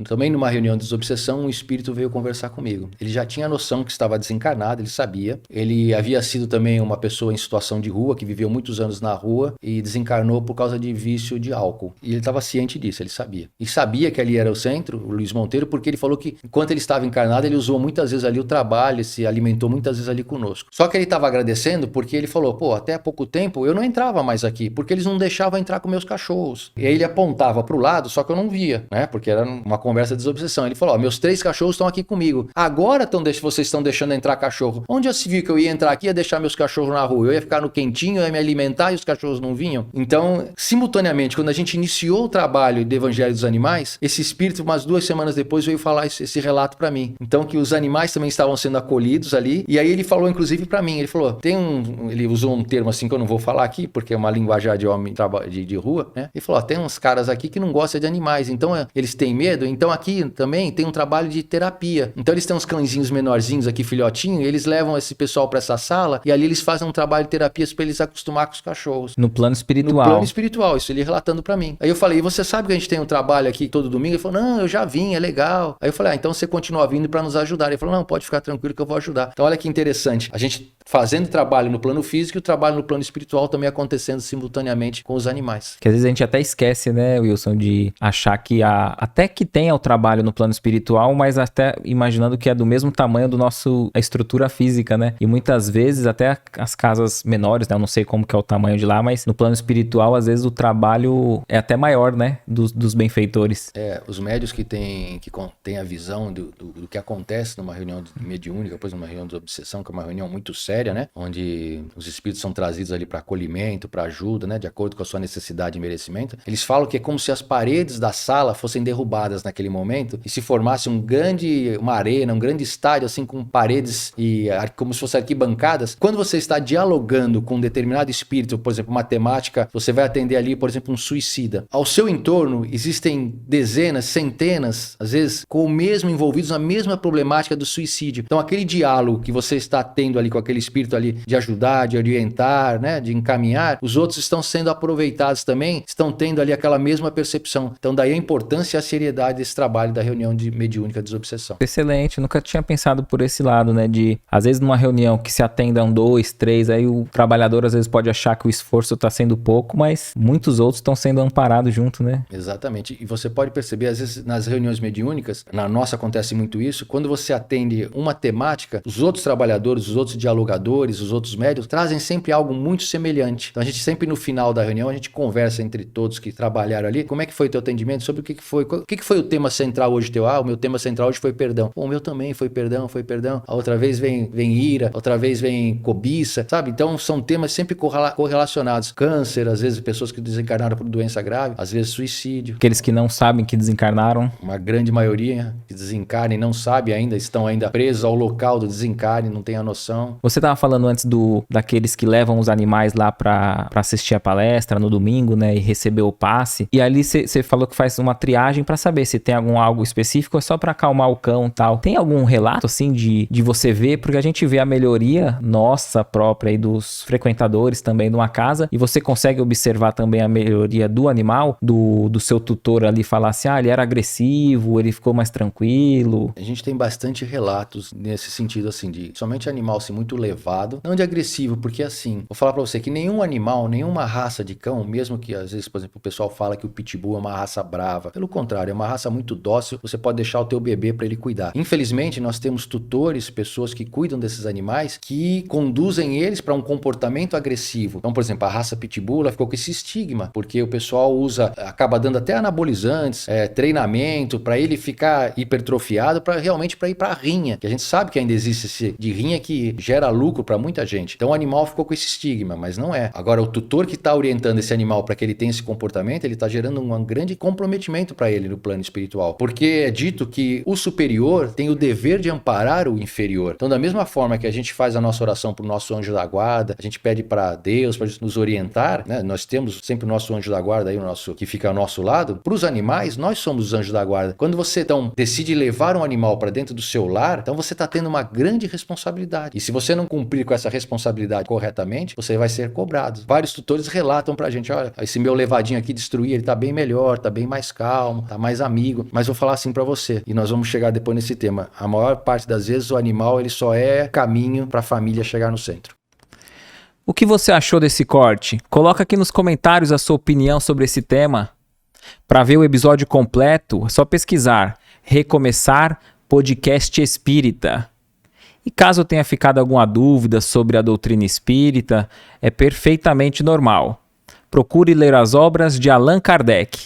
Também numa reunião de desobsessão, um espírito veio conversar comigo. Ele já tinha noção que estava desencarnado, ele sabia. Ele havia sido também uma pessoa em situação de rua, que viveu muitos anos na rua e desencarnou por causa de vício de álcool. E ele estava ciente disso, ele sabia. E sabia que ali era o centro, o Luiz Monteiro, porque ele falou que enquanto ele estava encarnado, ele usou muitas vezes ali o trabalho, se alimentou muitas vezes ali conosco. Só que ele estava agradecendo porque ele falou, pô, até há pouco tempo eu não entrava mais aqui, porque eles não deixavam entrar com meus cachorros. E aí ele apontava para o lado, só que eu não via, né? Porque era uma conversa de desobsessão. Ele falou, ó, meus 3 cachorros estão aqui comigo. Agora vocês estão deixando entrar cachorro. Onde já se viu que eu ia entrar aqui e ia deixar meus cachorros na rua? Eu ia ficar no quentinho, eu ia me alimentar e os cachorros não vinham? Então, simultaneamente, quando a gente iniciou o trabalho do Evangelho dos Animais, esse espírito, umas 2 semanas depois, veio falar esse relato para mim. Então, que os animais também estavam sendo acolhidos ali. E aí ele falou, inclusive, para mim, ele falou, ele usou um termo assim que eu não vou falar aqui, porque é uma linguajar de homem de rua, né? Ele falou, tem uns caras aqui que não gostam de animais, então eles têm medo. Então aqui também tem um trabalho de terapia. Então eles têm uns cãezinhos menorzinhos aqui, filhotinho, e eles levam esse pessoal para essa sala e ali eles fazem um trabalho de terapia para eles acostumar com os cachorros. No plano espiritual. No plano espiritual, isso ele relatando para mim. Aí eu falei, e você sabe que a gente tem um trabalho aqui todo domingo? Ele falou, não, eu já vim, é legal. Aí eu falei, então você continua vindo para nos ajudar. Ele falou, não, pode ficar tranquilo que eu vou ajudar. Então olha que interessante, a gente fazendo trabalho no plano físico e o trabalho no plano espiritual também acontecendo simultaneamente com os animais. Que às vezes a gente até esquece, né, Wilson, de achar que até que tenha o trabalho no plano espiritual, mas até imaginando que é do mesmo tamanho a estrutura física, né? E muitas vezes até as casas menores, né? Eu não sei como que é o tamanho de lá, mas no plano espiritual, às vezes o trabalho é até maior, né? Dos benfeitores. Os médios que têm a visão do que acontece numa reunião mediúnica, depois numa reunião de obsessão, que é uma reunião muito séria, né? Onde os espíritos são trazidos ali para acolhimento, para ajuda, né? De acordo com a sua necessidade e merecimento. Eles falam que é como se as paredes da sala fossem derrubadas naquele momento e se formasse uma arena, um grande estádio, assim, com paredes e como se fossem arquibancadas. Quando você está dialogando com um determinado espírito, por exemplo, matemática, você vai atender ali, por exemplo, um suicida. Ao seu entorno existem dezenas, centenas, às vezes, com o mesmo envolvidos na mesma problemática do suicídio. Então, aquele diálogo que você está tendo ali com aquele espírito ali de ajudar, de orientar, né, de encaminhar, os outros estão sendo aproveitados também, estão tendo ali aquela mesma percepção. Então, daí a importância e a seriedade desse trabalho da reunião mediúnica de desobsessão. Excelente, nunca tinha pensado por esse lado, né, de, às vezes, numa reunião que se atendam 2, 3, aí o trabalhador às vezes pode achar que o esforço está sendo pouco, mas muitos outros estão sendo amparados junto, né? Exatamente, e você pode perceber, às vezes, nas reuniões mediúnicas, na nossa acontece muito isso, quando você atende uma temática, os outros trabalhadores, os outros dialogadores, os outros médios, trazem sempre algo muito semelhante. Então a gente sempre no final da reunião, a gente conversa entre todos que trabalharam ali, como é que foi o teu atendimento, sobre o que foi o tema central hoje teu? O meu tema central hoje foi perdão. Bom, o meu também foi perdão. A outra vez vem ira, outra vez vem cobiça, sabe? Então são temas sempre correlacionados. Câncer, às vezes pessoas que desencarnaram por doença grave, às vezes suicídio. Aqueles que não sabem que desencarnaram. Uma grande maioria que desencarna e não sabe ainda, estão ainda presos ao local do desencarne, não tem a noção. Você estava falando antes daqueles que levam os animais lá para assistir a palestra no domingo, né, e receber o passe. E ali você falou que faz uma triagem para saber se tem algo específico ou é só para acalmar o cão e tal. Tem algum relato, assim, de você ver? Porque a gente vê a melhoria nossa própria e dos frequentadores também de uma casa, e você consegue observar também a melhoria do animal, do seu tutor ali, falar assim, ele era agressivo, ele ficou mais tranquilo. A gente tem bastante relatos nesse sentido, assim, de somente animal assim, muito levado, não de agressivo, porque assim, vou falar pra você que nenhum animal, nenhuma raça de cão, mesmo que às vezes, por exemplo, o pessoal fala que o Pitbull é uma raça brava, pelo contrário, é uma raça muito dócil, você pode deixar o teu bebê pra ele cuidar. Infelizmente, nós temos tutores, pessoas que cuidam desses animais, que conduzem eles pra um comportamento agressivo. Então, por exemplo, a raça Pitbull, ela ficou com esse estigma, porque o pessoal acaba dando até anabolizantes, treinamento, pra ele ficar hipertrofiado, realmente pra ir pra rinha, que a gente sabe que ainda existe esse de rinha que gera lucro para muita gente. Então o animal ficou com esse estigma, mas não é. Agora o tutor que está orientando esse animal para que ele tenha esse comportamento, ele está gerando um grande comprometimento para ele no plano espiritual, porque é dito que o superior tem o dever de amparar o inferior. Então da mesma forma que a gente faz a nossa oração para o nosso anjo da guarda, a gente pede para Deus para nos orientar, né? Nós temos sempre o nosso anjo da guarda aí, que fica ao nosso lado. Para os animais, nós somos os anjos da guarda. Quando você então decide levar um animal para dentro do seu lar, então você está tendo uma grande responsabilidade. E se você não cumprir com essa responsabilidade corretamente, você vai ser cobrado. Vários tutores relatam pra gente, olha, esse meu levadinho aqui destruí, ele tá bem melhor, tá bem mais calmo, tá mais amigo. amigo, mas vou falar assim para você, e nós vamos chegar depois nesse tema. A maior parte das vezes o animal ele só é caminho para a família chegar no centro. O que você achou desse corte? Coloca aqui nos comentários a sua opinião sobre esse tema. Para ver o episódio completo, é só pesquisar Recomeçar Podcast Espírita. E caso tenha ficado alguma dúvida sobre a doutrina espírita, é perfeitamente normal. Procure ler as obras de Allan Kardec.